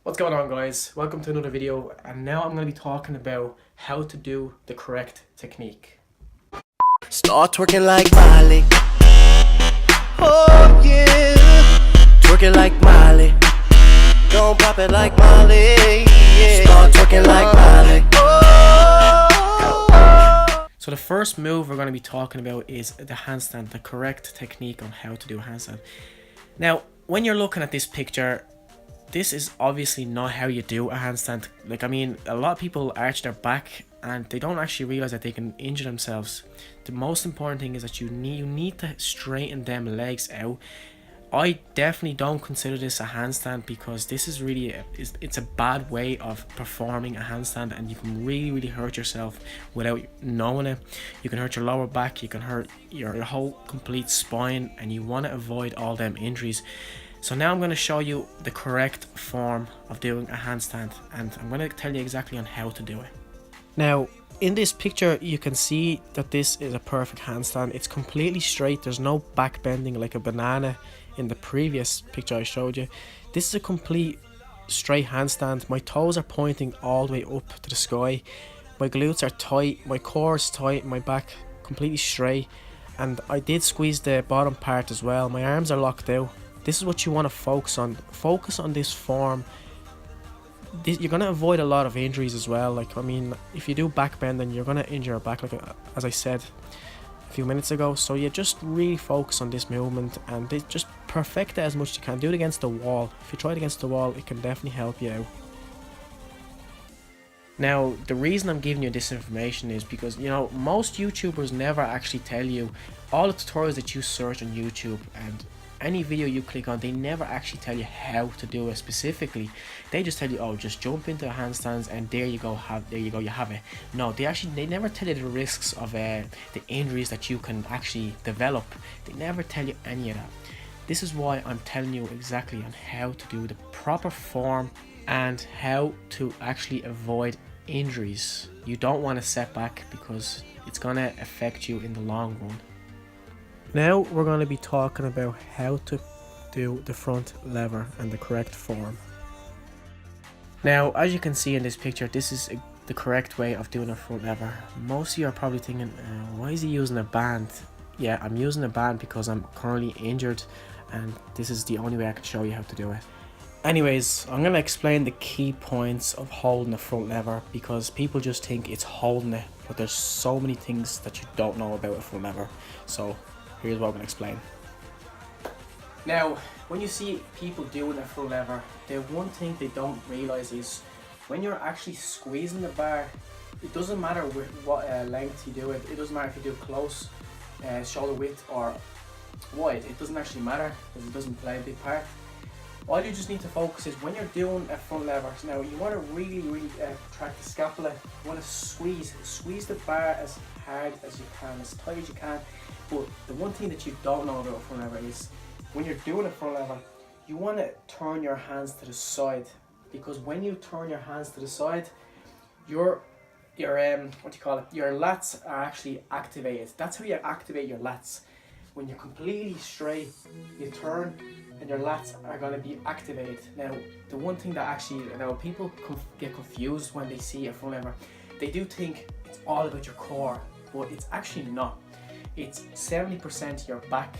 What's going on, guys? Welcome to another video, and now I'm going to be talking about how to do the correct technique. Start twerking like Miley. Oh yeah, twerking like Miley. Don't pop it like Miley. Yeah. Start twerking like Miley. Oh. So the first move we're going to be talking about is the handstand, the correct technique on how to do a handstand. Now, when you're looking at this picture, this is obviously not how you do a handstand. Like, I mean, a lot of people arch their back and they don't actually realize that they can injure themselves. The most important thing is that you need to straighten them legs out. I definitely don't consider this a handstand because this is really it's a bad way of performing a handstand, and you can really hurt yourself without knowing it. You can hurt your lower back, you can hurt your whole complete spine, and you want to avoid all them injuries. So now I'm going to show you the correct form of doing a handstand, and I'm going to tell you exactly on how to do it. Now, in this picture, you can see that this is a perfect handstand. It's completely straight. There's no back bending like a banana in the previous picture I showed you. This is a complete straight handstand. My toes are pointing all the way up to the sky. My glutes are tight. My core is tight. My back completely straight. And I did squeeze the bottom part as well. My arms are locked out. This is what you want to focus on. Focus on this form. You're going to avoid a lot of injuries as well. Like, I mean, if you do back bending, you're going to injure your back, like as I said a few minutes ago. So you just really focus on this movement and just perfect it as much as you can. Do it against the wall. If you try it against the wall, it can definitely help you out. Now, the reason I'm giving you this information is because, you know, most YouTubers never actually tell you all the tutorials that you search on YouTube and any video you click on, they never actually tell you how to do it specifically. They just tell you, oh, just jump into handstands and there you go, you have it. No, they never tell you the risks of the injuries that you can actually develop. They never tell you any of that. This is why I'm telling you exactly on how to do the proper form and how to actually avoid injuries. You don't want a setback because it's gonna affect you in the long run. Now we're going to be talking about how to do the front lever and the correct form. Now, as you can see in this picture, this is the correct way of doing a front lever. Most of you are probably thinking, why is he using a band? Yeah, I'm using a band because I'm currently injured and this is the only way I can show you how to do it. Anyways, I'm going to explain the key points of holding the front lever because people just think it's holding it, but there's so many things that you don't know about a front lever. So here's what I'm going to explain. Now, when you see people doing a front lever, the one thing they don't realize is when you're actually squeezing the bar, it doesn't matter what length you do it. It doesn't matter if you do close, shoulder width or wide. It doesn't actually matter because it doesn't play a big part. All you just need to focus is when you're doing a front lever. Now, you want to really track the scapula. You want to squeeze the bar as hard as you can, as tight as you can. But the one thing that you don't know about a front lever is when you're doing a front lever, you want to turn your hands to the side, because when you turn your hands to the side, your lats are actually activated. That's how you activate your lats. When you're completely straight, you turn and your lats are going to be activated. Now, the one thing that actually, people get confused when they see a front lever. They do think it's all about your core, but it's actually not. It's 70% your back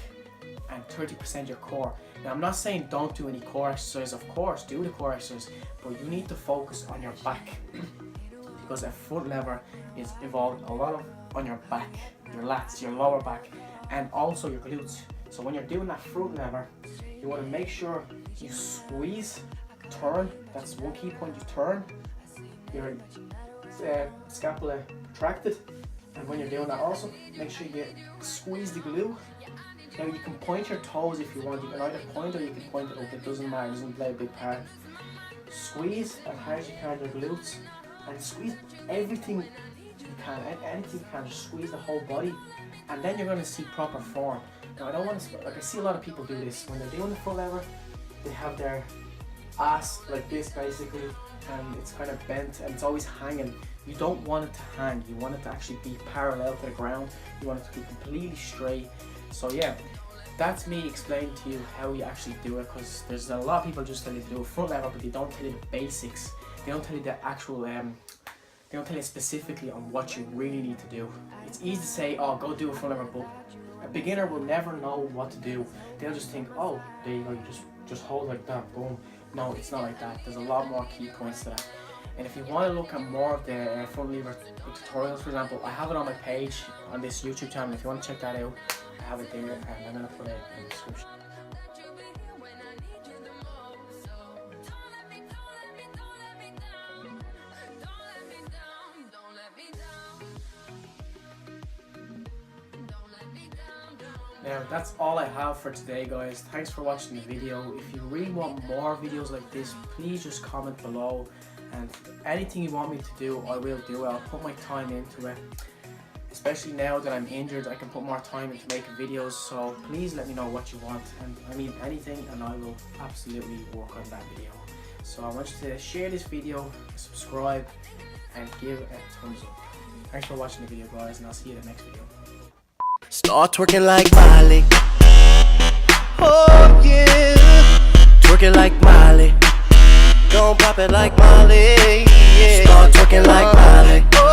and 30% your core. Now, I'm not saying don't do any core exercise. Of course, do the core exercise, but you need to focus on your back because a front lever is involved a lot of on your back, your lats, your lower back, and also your glutes. So when you're doing that front lever, you want to make sure you squeeze, turn. That's one key point. You turn your scapula protracted. And when you're doing that also, make sure you squeeze the glute. Now you can point your toes if you want. You can either point or you can point it up. It doesn't matter, it doesn't play a big part. Squeeze as hard as you can your glutes and squeeze everything you can, anything you can, just squeeze the whole body. And then you're going to see proper form. Now I don't want to, I see a lot of people do this. When they're doing the front lever, they have their ass like this basically, and it's kind of bent and it's always hanging. You don't want it to hang, you want it to actually be parallel to the ground. You want it to be completely straight. So yeah, that's me explaining to you how you actually do it, because there's a lot of people just tell you to do a front lever, but they don't tell you the basics. They don't tell you the actual they don't tell you specifically on what you really need to do. It's easy to say, oh, go do a front lever, but a beginner will never know what to do. They'll just think, oh, there you go, you just hold like that, boom. No, it's not like that. There's a lot more key points to that. And if you want to look at more of the front lever tutorials, for example, I have it on my page on this YouTube channel. If you want to check that out, I have it there, and I'm going to put it in the description. Now that's all I have for today, guys. Thanks for watching the video. If you really want more videos like this, please just comment below, and anything you want me to do, I will do. I'll put my time into it. Especially now that I'm injured, I can put more time into making videos, so please let me know what you want, and I mean anything, and I will absolutely work on that video. So I want you to share this video, subscribe, and give a thumbs up. Thanks for watching the video, guys, and I'll see you in the next video. Start twerking like Miley. Oh yeah. Twerking like Miley. Don't pop it like Miley. Yeah. Start twerking like Miley.